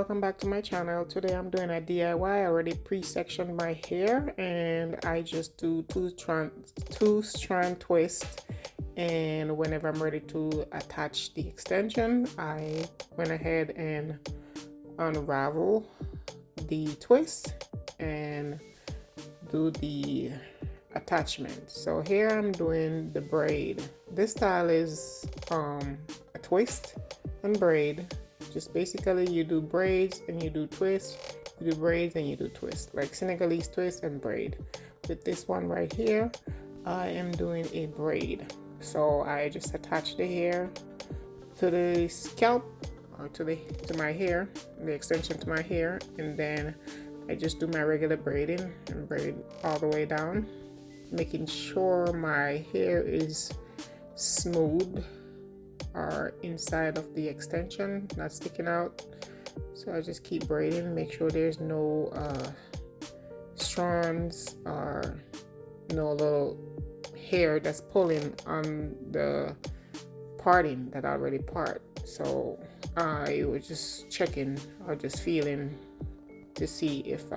welcome back to my channel. Today I'm doing a DIY. I already pre-sectioned my hair and I just do two strand twist, and whenever I'm ready to attach the extension, I went ahead and unravel the twist and do the attachment. So here I'm doing the braid. This style is a twist and braid. Just basically you do braids and you do twists, you do braids and you do twists, like Senegalese twist and braid. With this one right here, I am doing a braid. So I just attach the hair to the scalp or to my hair, the extension to my hair, and then I just do my regular braiding and braid all the way down, making sure my hair is smooth or inside of the extension, not sticking out. So I just keep braiding, make sure there's no strands or no little hair that's pulling on the parting that I already part. So I was just checking or just feeling to see if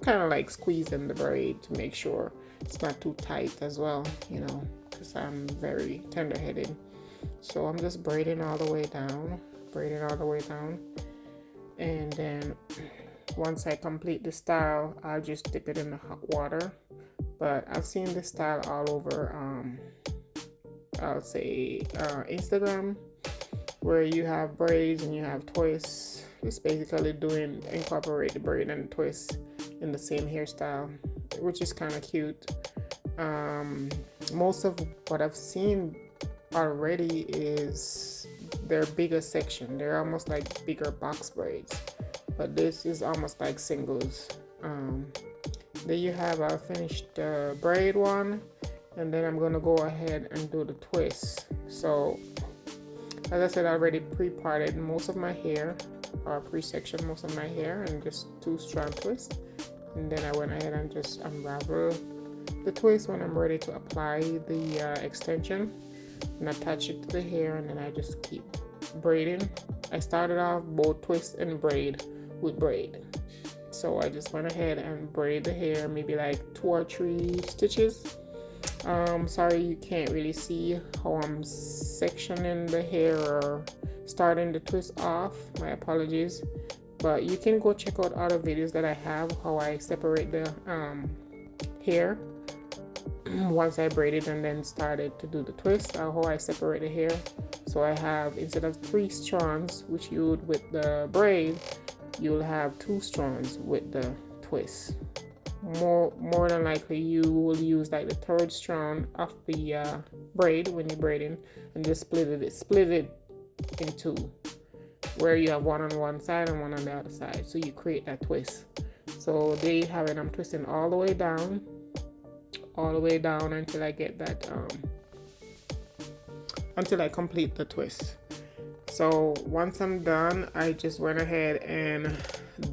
kind of like squeezing the braid to make sure it's not too tight as well, you know, because I'm very tender-headed. So I'm just braiding all the way down, and then once I complete the style, I'll just dip it in the hot water. But I've seen this style all over I'll say Instagram, where you have braids and you have twists. It's basically incorporate the braid and twist in the same hairstyle, which is kind of cute. Most of what I've seen already is their bigger section. They're almost like bigger box braids, but this is almost like singles. There you have our finished braid one, and then I'm gonna go ahead and do the twist. So as I said, I already pre-parted most of my hair, or pre-sectioned most of my hair, and just two strand twists, and then I went ahead and just unravel the twist when I'm ready to apply the extension and attach it to the hair, and then I just keep braiding. I started off both twist and braid with braid, so I just went ahead and braid the hair, maybe like 2 or 3 stitches. Sorry you can't really see how I'm sectioning the hair or starting the twist off, my apologies, but you can go check out other videos that I have how I separate the hair once I braided and then started to do the twist, how I separate the hair. So I have, instead of 3 strands which you would with the braid, you'll have 2 strands with the twist. More than likely you will use like the 3rd strand of the braid when you're braiding, and just split it in 2, where you have one on one side and one on the other side, so you create that twist. So there you have it. I'm twisting all the way down until I get that until I complete the twist. So once I'm done, I just went ahead and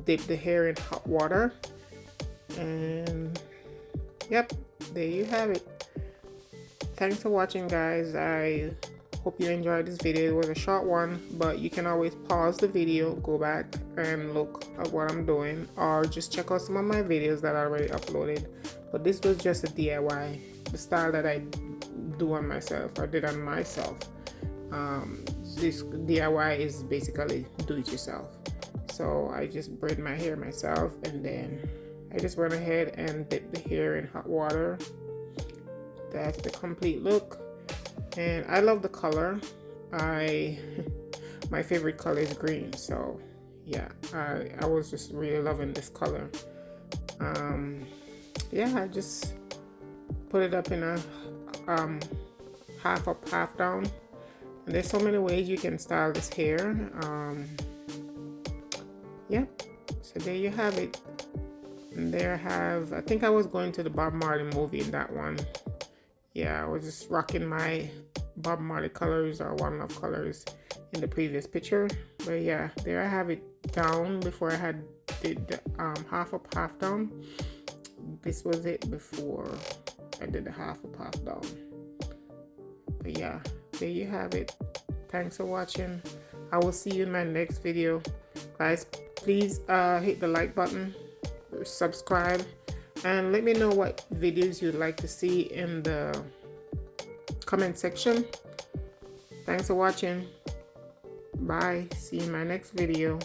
dip the hair in hot water, and yep, there you have it. Thanks for watching, guys. I hope you enjoyed this video. It was a short one, but you can always pause the video, go back and look at what I'm doing, or just check out some of my videos that I already uploaded. But this was just a DIY, the style that I do on myself, or did on myself. This DIY is basically do it yourself. So I just braid my hair myself, and then I just went ahead and dip the hair in hot water. That's the complete look, and I love the color. My favorite color is green, so yeah, I was just really loving this color. Yeah, I just put it up in a half up, half down, and there's so many ways you can style this hair. Yeah, so there you have it. And there I have, I think I was going to the Bob Marley movie in that one. Yeah, I was just rocking my Bob Marley colors, or One Love colors, in the previous picture. But yeah, there I have it down before I did the half up, half down. This was it before I did the half up, half down. But yeah, there you have it. Thanks for watching. I will see you in my next video. Guys, Please hit the like button, subscribe, and let me know what videos you'd like to see in the comment section. Thanks for watching. Bye. See you in my next video.